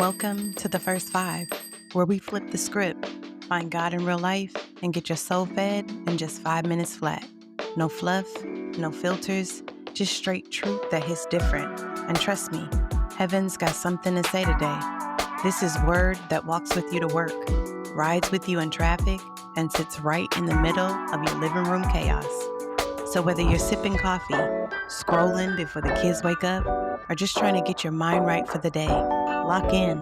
Welcome to the First Five, where we flip the script, find God in real life, and get your soul fed in just 5 minutes flat. No fluff, no filters, just straight truth that hits different. And trust me, heaven's got something to say today. This is word that walks with you to work, rides with you in traffic, and sits right in the middle of your living room chaos. So whether you're sipping coffee, scrolling before the kids wake up, or just trying to get your mind right for the day, lock in.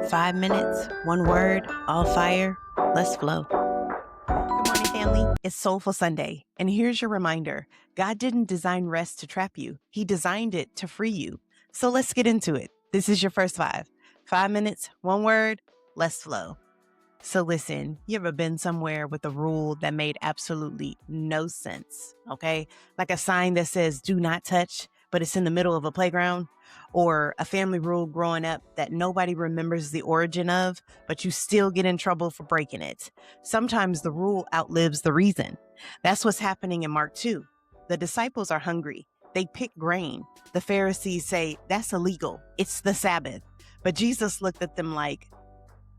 5 minutes, one word, all fire. Let's flow. Good morning, family. It's Soulful Sunday. And here's your reminder. God didn't design rest to trap you. He designed it to free you. So let's get into it. This is your First Five. 5 minutes, one word, let's flow. So listen, you ever been somewhere with a rule that made absolutely no sense, okay? Like a sign that says, do not touch, but it's in the middle of a playground, or a family rule growing up that nobody remembers the origin of, but you still get in trouble for breaking it. Sometimes the rule outlives the reason. That's what's happening in Mark 2. The disciples are hungry. They pick grain. The Pharisees say, that's illegal. It's the Sabbath. But Jesus looked at them like,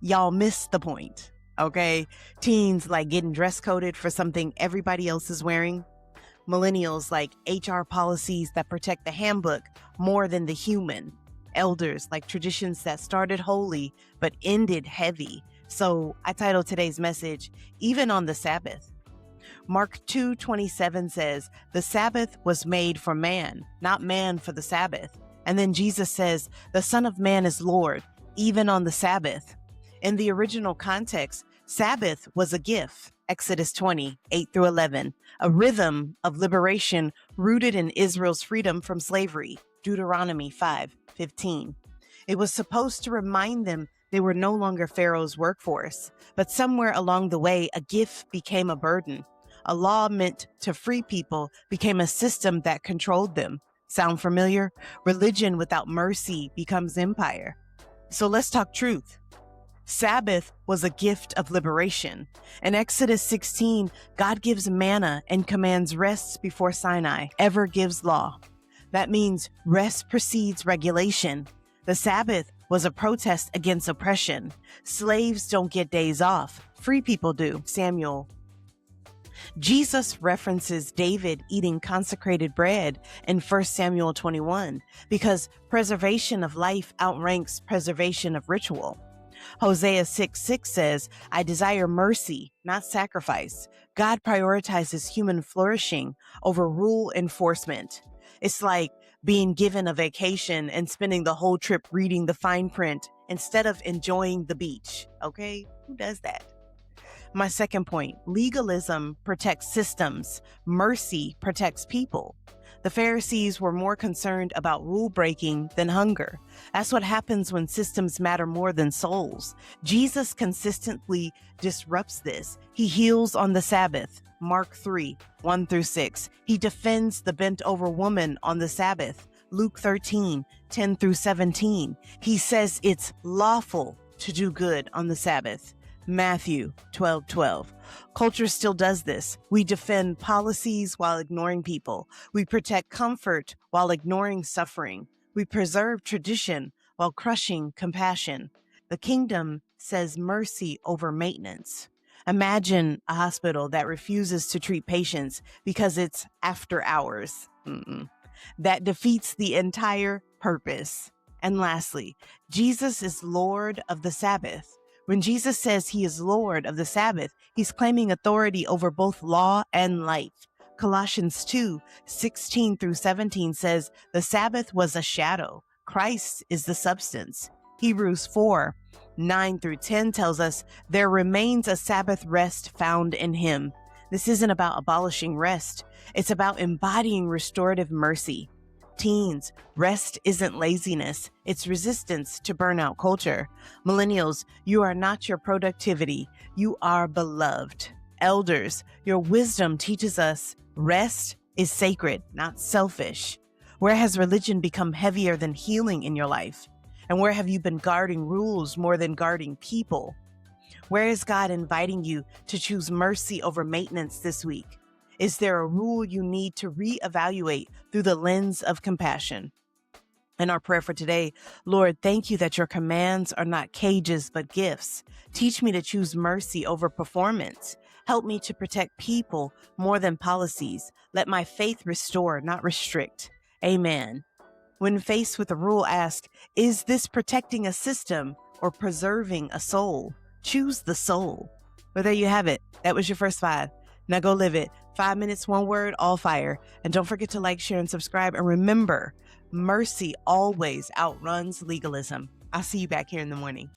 y'all missed the point, okay? Teens like getting dress coded for something everybody else is wearing. Millennials like HR policies that protect the handbook more than the human. Elders like traditions that started holy but ended heavy. So I titled today's message, Even on the Sabbath. Mark 2:27 says, the Sabbath was made for man, not man for the Sabbath. And then Jesus says, the Son of Man is Lord, even on the Sabbath. In the original context, Sabbath was a gift, Exodus 20:8-11, a rhythm of liberation rooted in Israel's freedom from slavery, Deuteronomy 5:15. It was supposed to remind them they were no longer Pharaoh's workforce, but somewhere along the way, a gift became a burden. A law meant to free people became a system that controlled them. Sound familiar? Religion without mercy becomes empire. So let's talk truth. Sabbath was a gift of liberation. In Exodus 16, God gives manna and commands rest before Sinai, ever gives law. That means rest precedes regulation. The Sabbath was a protest against oppression. Slaves don't get days off. Free people do. Samuel. Jesus references David eating consecrated bread in 1 Samuel 21 because preservation of life outranks preservation of ritual. Hosea 6:6 says, I desire mercy, not sacrifice. God prioritizes human flourishing over rule enforcement. It's like being given a vacation and spending the whole trip reading the fine print instead of enjoying the beach. Okay? Who does that? My second point, legalism protects systems. Mercy protects people. The Pharisees were more concerned about rule breaking than hunger. That's what happens when systems matter more than souls. Jesus consistently disrupts this. He heals on the Sabbath, Mark 3:1-6. He defends the bent over woman on the Sabbath, Luke 13:10-17. He says it's lawful to do good on the Sabbath, Matthew 12:12. Culture still does this. We defend policies while ignoring people. We protect comfort while ignoring suffering. We preserve tradition while crushing compassion. The kingdom says mercy over maintenance. Imagine a hospital that refuses to treat patients because it's after hours. That defeats the entire purpose. And lastly, Jesus is Lord of the Sabbath. When Jesus says he is Lord of the Sabbath, he's claiming authority over both law and life. Colossians 2:16-17 says, the Sabbath was a shadow. Christ is the substance. Hebrews 4:9-10 tells us there remains a Sabbath rest found in him. This isn't about abolishing rest. It's about embodying restorative mercy. Teens, rest isn't laziness. It's resistance to burnout culture. Millennials, you are not your productivity. You are beloved. Elders, your wisdom teaches us rest is sacred, not selfish. Where has religion become heavier than healing in your life? And where have you been guarding rules more than guarding people? Where is God inviting you to choose mercy over maintenance this week? Is there a rule you need to reevaluate through the lens of compassion? And our prayer for today, Lord, thank you that your commands are not cages, but gifts. Teach me to choose mercy over performance. Help me to protect people more than policies. Let my faith restore, not restrict. Amen. When faced with a rule, ask, is this protecting a system or preserving a soul? Choose the soul. Well, there you have it. That was your first 5. Now go live it. 5 minutes, 1 word, all fire. And don't forget to like, share, and subscribe. And remember, mercy always outruns legalism. I'll see you back here in the morning.